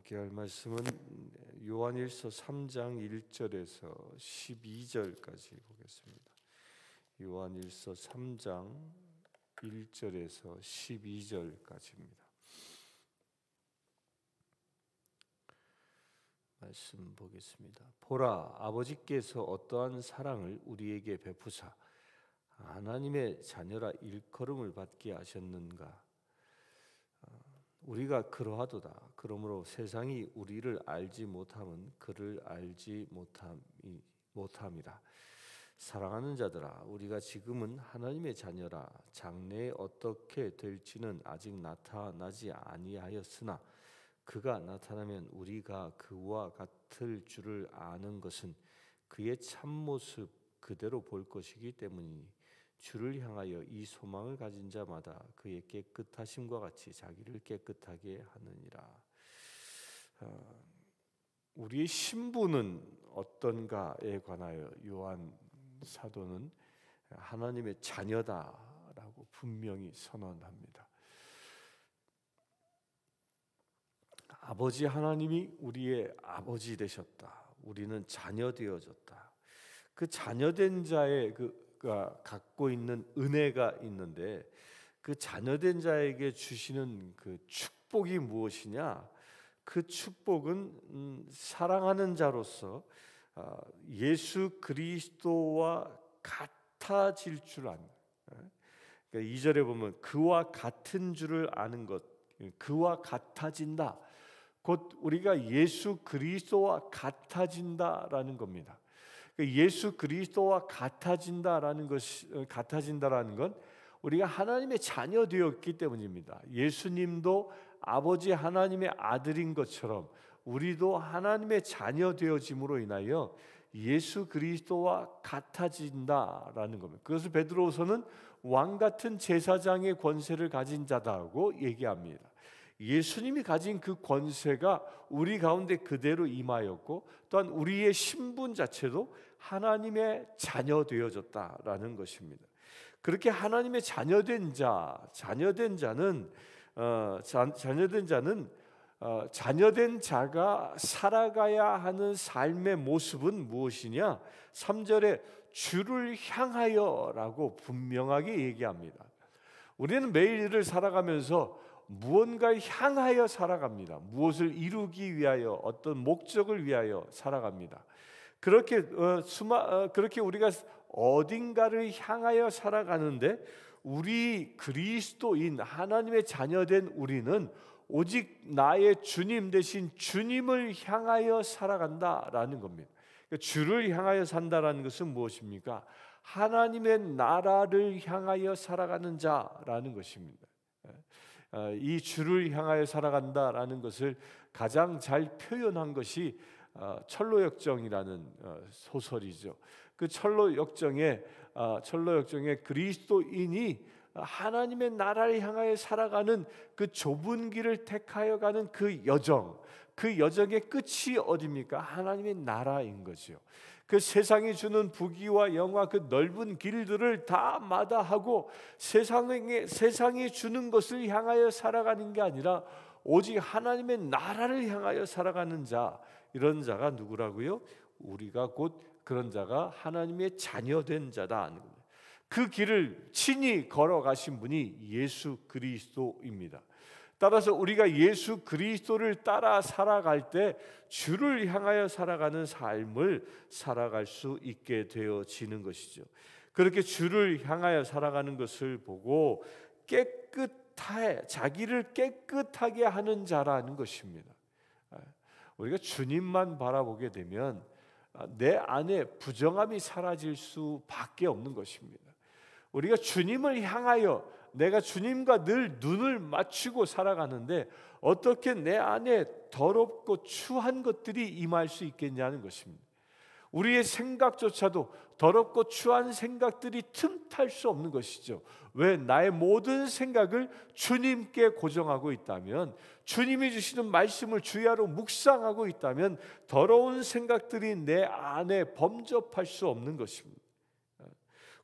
함께 할 말씀은 요한일서 3장 1절에서 12절까지 보겠습니다. 요한일서 3장 1절에서 12절까지입니다. 말씀 보겠습니다. 보라, 아버지께서 어떠한 사랑을 우리에게 베푸사 하나님의 자녀라 일컬음을 받게 하셨는가. 우리가 그러하도다. 그러므로 세상이 우리를 알지 못함은 그를 알지 못함이라. 사랑하는 자들아, 우리가 지금은 하나님의 자녀라. 장래에 어떻게 될지는 아직 나타나지 아니하였으나 그가 나타나면 우리가 그와 같을 줄을 아는 것은 그의 참모습 그대로 볼 것이기 때문이니 주를 향하여 이 소망을 가진 자마다 그의 깨끗하심과 같이 자기를 깨끗하게 하느니라. 우리의 신분은 어떤가에 관하여 요한 사도는 하나님의 자녀다라고 분명히 선언합니다. 아버지 하나님이 우리의 아버지 되셨다. 우리는 자녀 되어졌다. 그 자녀된 자의 가 갖고 있는 은혜가 있는데 그 자녀된 자에게 주시는 그 축복이 무엇이냐? 그 축복은 사랑하는 자로서 예수 그리스도와 같아질 줄 아는. 그러니까 2절에 보면 그와 같은 줄을 아는 것, 그와 같아진다. 곧 우리가 예수 그리스도와 같아진다라는 겁니다. 예수 그리스도와 같아진다라는 건 우리가 하나님의 자녀 되었기 때문입니다. 예수님도 아버지 하나님의 아들인 것처럼 우리도 하나님의 자녀 되어짐으로 인하여 예수 그리스도와 같아진다라는 겁니다. 그것을 베드로후서는 왕 같은 제사장의 권세를 가진 자다고 얘기합니다. 예수님이 가진 그 권세가 우리 가운데 그대로 임하였고 또한 우리의 신분 자체도 하나님의 자녀 되어졌다라는 것입니다. 그렇게 하나님의 자녀된 자녀된 자가 살아가야 하는 삶의 모습은 무엇이냐? 3절에 주를 향하여라고 분명하게 얘기합니다. 우리는 매일을 살아가면서 무언가를 향하여 살아갑니다. 무엇을 이루기 위하여, 어떤 목적을 위하여 살아갑니다. 그렇게 우리가 어딘가를 향하여 살아가는데 우리 그리스도인 하나님의 자녀된 우리는 오직 나의 주님 대신 주님을 향하여 살아간다라는 겁니다. 그러니까 주를 향하여 산다라는 것은 무엇입니까? 하나님의 나라를 향하여 살아가는 자라는 것입니다. 이 주를 향하여 살아간다라는 것을 가장 잘 표현한 것이 철로역정이라는 소설이죠. 그 철로역정에 그리스도인이 하나님의 나라를 향하여 살아가는 그 좁은 길을 택하여 가는 그 여정의 끝이 어디입니까? 하나님의 나라인 거죠. 그 세상이 주는 부귀와 영화 그 넓은 길들을 다 마다하고 세상이 주는 것을 향하여 살아가는 게 아니라 오직 하나님의 나라를 향하여 살아가는 자, 이런 자가 누구라고요? 우리가 곧 그런 자가 하나님의 자녀된 자다. 그 길을 친히 걸어가신 분이 예수 그리스도입니다. 따라서 우리가 예수 그리스도를 따라 살아갈 때 주를 향하여 살아가는 삶을 살아갈 수 있게 되어지는 것이죠. 그렇게 주를 향하여 살아가는 것을 보고 자기를 깨끗하게 하는 자라는 것입니다. 우리가 주님만 바라보게 되면 내 안에 부정함이 사라질 수밖에 없는 것입니다. 우리가 주님을 향하여 내가 주님과 늘 눈을 맞추고 살아가는데 어떻게 내 안에 더럽고 추한 것들이 임할 수 있겠냐는 것입니다. 우리의 생각조차도 더럽고 추한 생각들이 틈탈 수 없는 것이죠. 왜? 나의 모든 생각을 주님께 고정하고 있다면, 주님이 주시는 말씀을 주야로 묵상하고 있다면 더러운 생각들이 내 안에 범접할 수 없는 것입니다.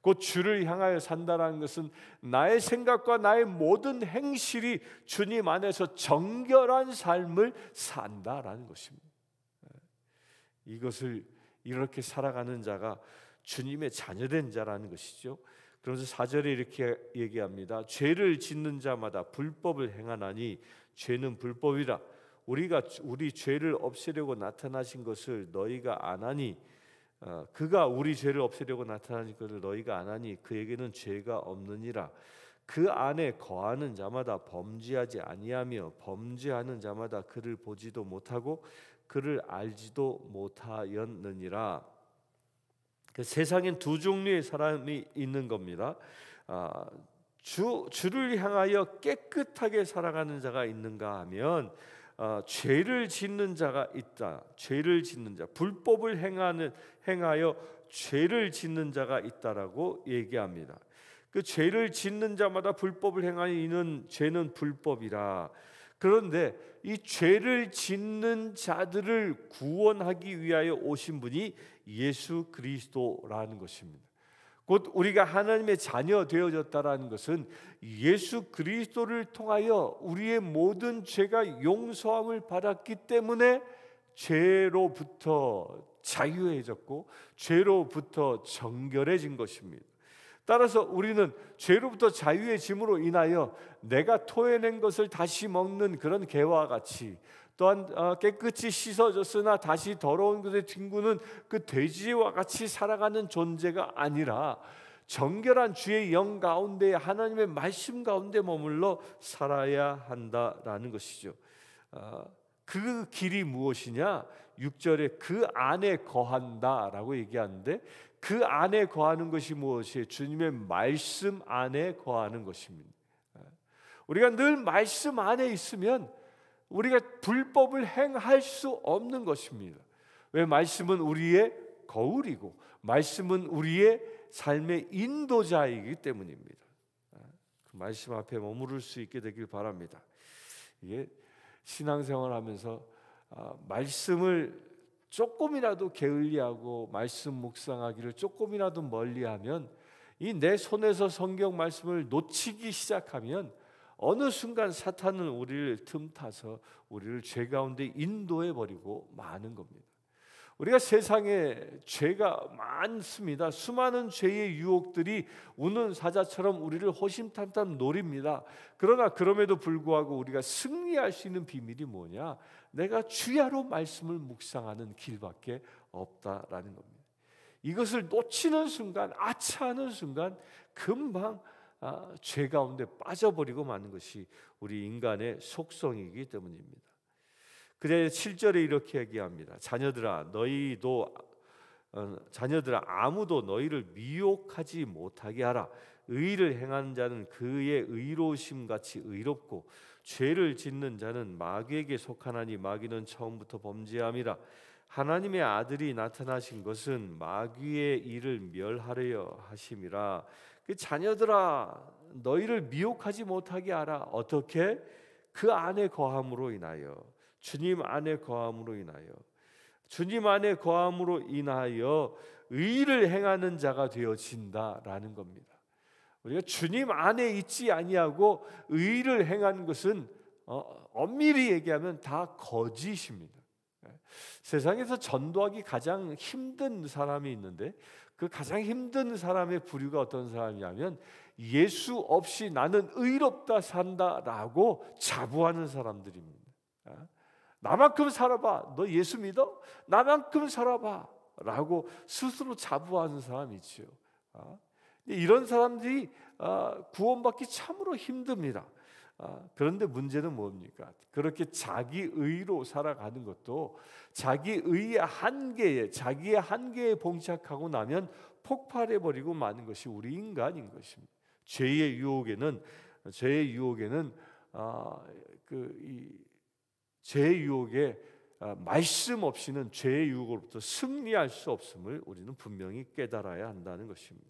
곧 주를 향하여 산다라는 것은 나의 생각과 나의 모든 행실이 주님 안에서 정결한 삶을 산다라는 것입니다. 이것을 이렇게 살아가는 자가 주님의 자녀된 자라는 것이죠. 그러면서 4절에 이렇게 얘기합니다. 죄를 짓는 자마다 불법을 행하나니 죄는 불법이라. 우리가 우리 죄를 없애려고 나타나신 것을 너희가 아나니, 그가 우리 죄를 없애려고 나타나신 것을 너희가 아나니 그에게는 죄가 없느니라. 그 안에 거하는 자마다 범죄하지 아니하며 범죄하는 자마다 그를 보지도 못하고 그를 알지도 못하였느니라. 세상엔 두 종류의 사람이 있는 겁니다. 주를 향하여 깨끗하게 살아가는 자가 있는가 하면 죄를 짓는 자가 있다. 죄를 짓는 자, 불법을 행하여 죄를 짓는 자가 있다라고 얘기합니다. 그 죄를 짓는 자마다 불법을 행하니 이는 죄는 불법이라. 그런데 이 죄를 짓는 자들을 구원하기 위하여 오신 분이 예수 그리스도라는 것입니다. 곧 우리가 하나님의 자녀 되어졌다라는 것은 예수 그리스도를 통하여 우리의 모든 죄가 용서함을 받았기 때문에 죄로부터 자유해졌고 죄로부터 정결해진 것입니다. 따라서 우리는 죄로부터 자유해짐으로 인하여 내가 토해낸 것을 다시 먹는 그런 개와 같이, 또한 깨끗이 씻어졌으나 다시 더러운 것에 뒹구는 그 돼지와 같이 살아가는 존재가 아니라 정결한 주의 영 가운데 하나님의 말씀 가운데 머물러 살아야 한다라는 것이죠. 그 길이 무엇이냐? 6절에 그 안에 거한다라고 얘기하는데, 그 안에 거하는 것이 무엇이에요? 주님의 말씀 안에 거하는 것입니다. 우리가 늘 말씀 안에 있으면 우리가 불법을 행할 수 없는 것입니다. 왜? 말씀은 우리의 거울이고 말씀은 우리의 삶의 인도자이기 때문입니다. 그 말씀 앞에 머무를 수 있게 되길 바랍니다. 이게 신앙생활하면서 말씀을 조금이라도 게을리하고 말씀 묵상하기를 조금이라도 멀리하면, 이 내 손에서 성경 말씀을 놓치기 시작하면 어느 순간 사탄은 우리를 틈타서 우리를 죄 가운데 인도해 버리고 마는 겁니다. 우리가 세상에 죄가 많습니다. 수많은 죄의 유혹들이 우는 사자처럼 우리를 호심탄탄 노립니다. 그러나 그럼에도 불구하고 우리가 승리할 수 있는 비밀이 뭐냐? 내가 주야로 말씀을 묵상하는 길밖에 없다라는 겁니다. 이것을 놓치는 순간, 아차하는 순간 금방 죄 가운데 빠져버리고 마는 것이 우리 인간의 속성이기 때문입니다. 그래서 7절에 이렇게 얘기합니다. 자녀들아 아무도 너희를 미혹하지 못하게 하라. 의를 행하는 자는 그의 의로우심 같이 의롭고 죄를 짓는 자는 마귀에게 속하나니 마귀는 처음부터 범죄함이라. 하나님의 아들이 나타나신 것은 마귀의 일을 멸하려 하심이라. 그 자녀들아 너희를 미혹하지 못하게 하라. 어떻게? 그 안에 거함으로 인하여, 주님 안에 거함으로 인하여, 주님 안에 거함으로 인하여 의를 행하는 자가 되어진다라는 겁니다. 우리가 주님 안에 있지 아니하고 의를 행하는 것은 엄밀히 얘기하면 다 거짓입니다. 세상에서 전도하기 가장 힘든 사람이 있는데, 그 가장 힘든 사람의 부류가 어떤 사람이냐면 예수 없이 나는 의롭다 산다라고 자부하는 사람들입니다. 나만큼 살아봐. 너 예수 믿어? 나만큼 살아봐 라고 스스로 자부하는 사람이 있죠. 이런 사람들이 구원받기 참으로 힘듭니다. 그런데 문제는 뭡니까? 그렇게 자기 의로 살아가는 것도 자기 의의 한계에, 자기의 한계에 봉착하고 나면 폭발해버리고 마는 것이 우리 인간인 것입니다. 죄의 유혹에는 죄의 유혹에 말씀 없이는 죄의 유혹으로부터 승리할 수 없음을 우리는 분명히 깨달아야 한다는 것입니다.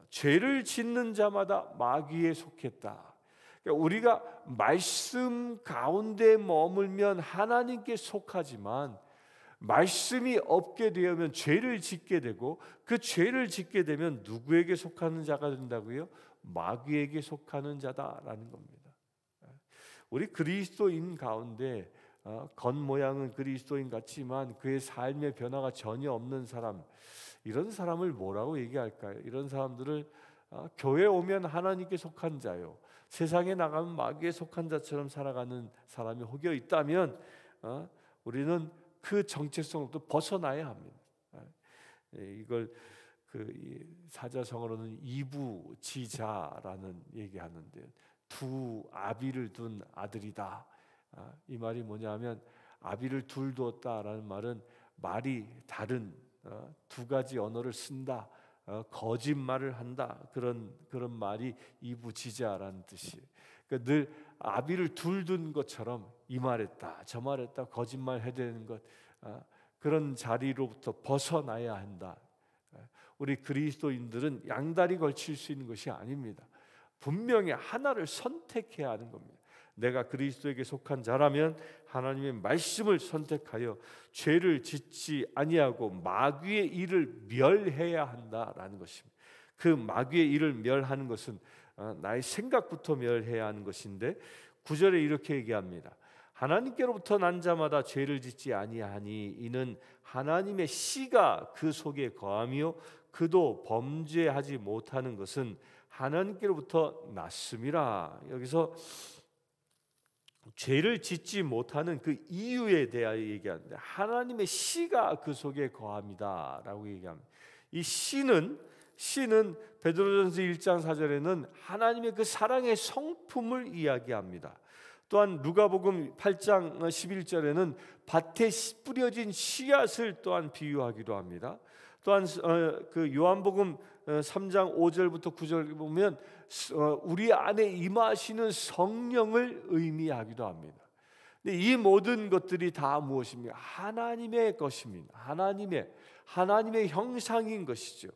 죄를 짓는 자마다 마귀에 속했다. 그러니까 우리가 말씀 가운데 머물면 하나님께 속하지만 말씀이 없게 되면 죄를 짓게 되고, 그 죄를 짓게 되면 누구에게 속하는 자가 된다고요? 마귀에게 속하는 자다라는 겁니다. 우리 그리스도인 가운데 겉모양은 그리스도인 같지만 그의 삶의 변화가 전혀 없는 사람, 이런 사람을 뭐라고 얘기할까요? 이런 사람들을 교회 오면 하나님께 속한 자요, 세상에 나가면 마귀에 속한 자처럼 살아가는 사람이 혹여 있다면 우리는 그 정체성부터 벗어나야 합니다. 이걸 사자성어로는 이부지자라는 얘기하는데, 두 아비를 둔 아들이다. 이 말이 뭐냐면, 아비를 둘 두었다라는 말은 말이 다른 두 가지 언어를 쓴다, 거짓말을 한다, 그런 말이 이부지자라는 뜻이에요. 그러니까 늘 아비를 둘 둔 것처럼 이 말했다 저 말했다 거짓말 해대는 것, 그런 자리로부터 벗어나야 한다. 우리 그리스도인들은 양다리 걸칠 수 있는 것이 아닙니다. 분명히 하나를 선택해야 하는 겁니다. 내가 그리스도에게 속한 자라면 하나님의 말씀을 선택하여 죄를 짓지 아니하고 마귀의 일을 멸해야 한다라는 것입니다. 그 마귀의 일을 멸하는 것은 나의 생각부터 멸해야 하는 것인데, 9절에 이렇게 얘기합니다. 하나님께로부터 난 자마다 죄를 짓지 아니하니 이는 하나님의 씨가 그 속에 거하며 그도 범죄하지 못하는 것은 하나님께로부터 났음이라. 여기서 죄를 짓지 못하는 그 이유에 대하여 얘기하는데, 하나님의 씨가 그 속에 거합니다라고 얘기합니다. 이 씨는 베드로전서 1장 4절에는 하나님의 그 사랑의 성품을 이야기합니다. 또한 누가복음 8장 11절에는 밭에 뿌려진 씨앗을 또한 비유하기도 합니다. 또한 그 요한복음 3장 5절부터 9절 보면 우리 안에 임하시는 성령을 의미하기도 합니다. 근데 이 모든 것들이 다 무엇입니까? 하나님의 것입니다. 하나님의 형상인 것이죠.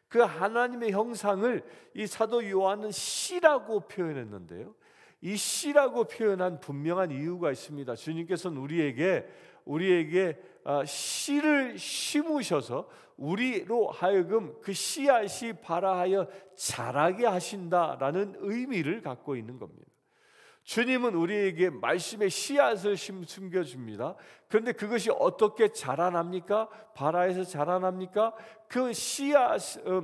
그 하나님의 형상을 이 사도 요한은 씨라고 표현했는데요, 이 씨라고 표현한 분명한 이유가 있습니다. 주님께서는 우리에게 씨를 심으셔서 우리로 하여금 그 씨앗이 발아하여 자라게 하신다라는 의미를 갖고 있는 겁니다. 주님은 우리에게 말씀의 씨앗을 숨겨줍니다. 그런데 그것이 어떻게 자라납니까? 발아해서 자라납니까? 그 씨앗,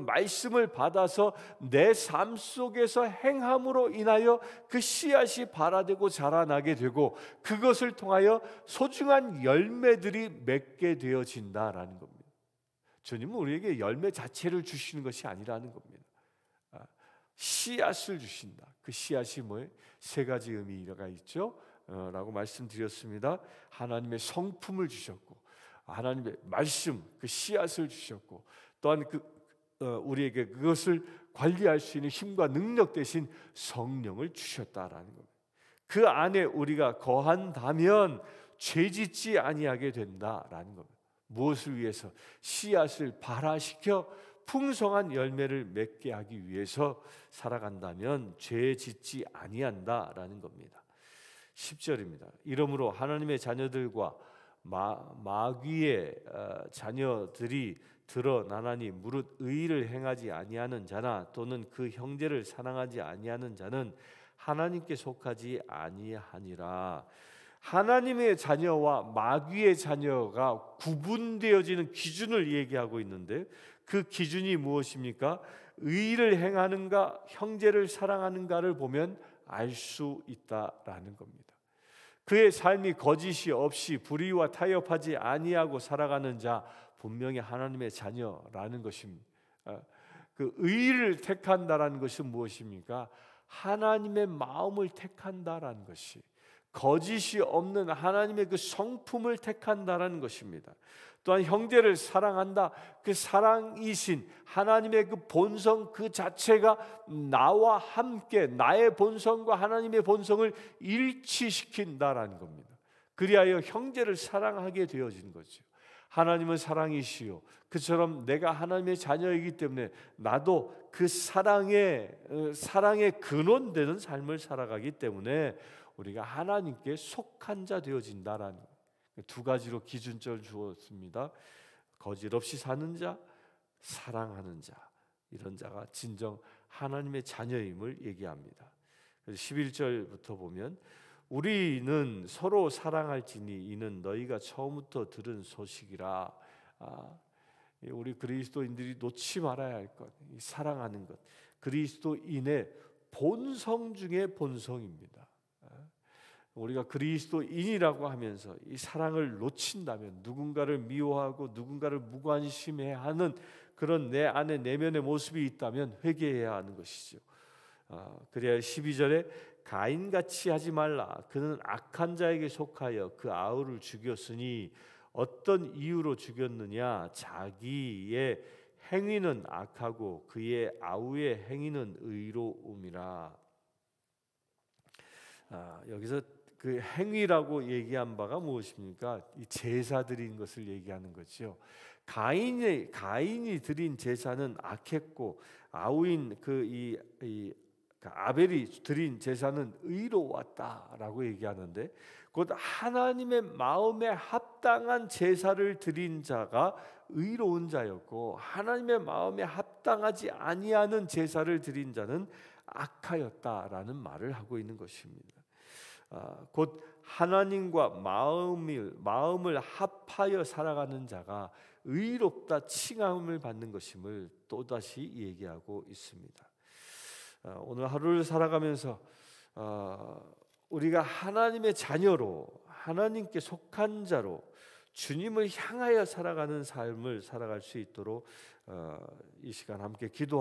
말씀을 받아서 내 삶 속에서 행함으로 인하여 그 씨앗이 발아되고 자라나게 되고, 그것을 통하여 소중한 열매들이 맺게 되어진다라는 겁니다. 주님은 우리에게 열매 자체를 주시는 것이 아니라는 겁니다. 씨앗을 주신다. 그 씨앗이 뭐예요? 세 가지 의미가 있죠. 라고 말씀드렸습니다. 하나님의 성품을 주셨고, 하나님의 말씀, 그 씨앗을 주셨고, 또한 우리에게 그것을 관리할 수 있는 힘과 능력 대신 성령을 주셨다라는 겁니다. 그 안에 우리가 거한다면 죄짓지 아니하게 된다라는 겁니다. 무엇을 위해서? 씨앗을 발화시켜 풍성한 열매를 맺게 하기 위해서 살아간다면 죄 짓지 아니한다라는 겁니다. 10절입니다. 이러므로 하나님의 자녀들과 마귀의 자녀들이 드러나나니 무릇 의를 행하지 아니하는 자나 또는 그 형제를 사랑하지 아니하는 자는 하나님께 속하지 아니하니라. 하나님의 자녀와 마귀의 자녀가 구분되어지는 기준을 얘기하고 있는데, 그 기준이 무엇입니까? 의를 행하는가 형제를 사랑하는가를 보면 알 수 있다라는 겁니다. 그의 삶이 거짓이 없이 불의와 타협하지 아니하고 살아가는 자, 분명히 하나님의 자녀라는 것입니다. 그 의를 택한다라는 것은 무엇입니까? 하나님의 마음을 택한다라는 것이, 거짓이 없는 하나님의 그 성품을 택한다라는 것입니다. 또한 형제를 사랑한다. 그 사랑이신 하나님의 그 본성 그 자체가 나와 함께 나의 본성과 하나님의 본성을 일치시킨다라는 겁니다. 그리하여 형제를 사랑하게 되어진 거죠. 하나님은 사랑이시요, 그처럼 내가 하나님의 자녀이기 때문에 나도 그 사랑의 근원되는 삶을 살아가기 때문에 우리가 하나님께 속한 자 되어진다라는 거예요. 두 가지로 기준점을 주었습니다. 거짓 없이 사는 자, 사랑하는 자, 이런 자가 진정 하나님의 자녀임을 얘기합니다. 그래서 11절부터 보면 우리는 서로 사랑할지니 이는 너희가 처음부터 들은 소식이라. 우리 그리스도인들이 놓지 말아야 할 것, 사랑하는 것, 그리스도인의 본성 중에 본성입니다. 우리가 그리스도인이라고 하면서 이 사랑을 놓친다면, 누군가를 미워하고 누군가를 무관심해하는 그런 내 안에 내면의 모습이 있다면 회개해야 하는 것이죠. 그래야 12절에 가인같이 하지 말라. 그는 악한 자에게 속하여 그 아우를 죽였으니 어떤 이유로 죽였느냐? 자기의 행위는 악하고 그의 아우의 행위는 의로움이라. 여기서 그 행위라고 얘기한 바가 무엇입니까? 이 제사 드린 것을 얘기하는 거죠. 가인이 드린 제사는 악했고 아우인 아벨이 드린 제사는 의로웠다라고 얘기하는데, 곧 하나님의 마음에 합당한 제사를 드린 자가 의로운 자였고 하나님의 마음에 합당하지 아니하는 제사를 드린 자는 악하였다라는 말을 하고 있는 것입니다. 곧 하나님과 마음을 합하여 살아가는 자가 의롭다 칭함을 받는 것임을 또다시 얘기하고 있습니다. 오늘 하루를 살아가면서 우리가 하나님의 자녀로, 하나님께 속한 자로 주님을 향하여 살아가는 삶을 살아갈 수 있도록 이 시간 함께 기도하고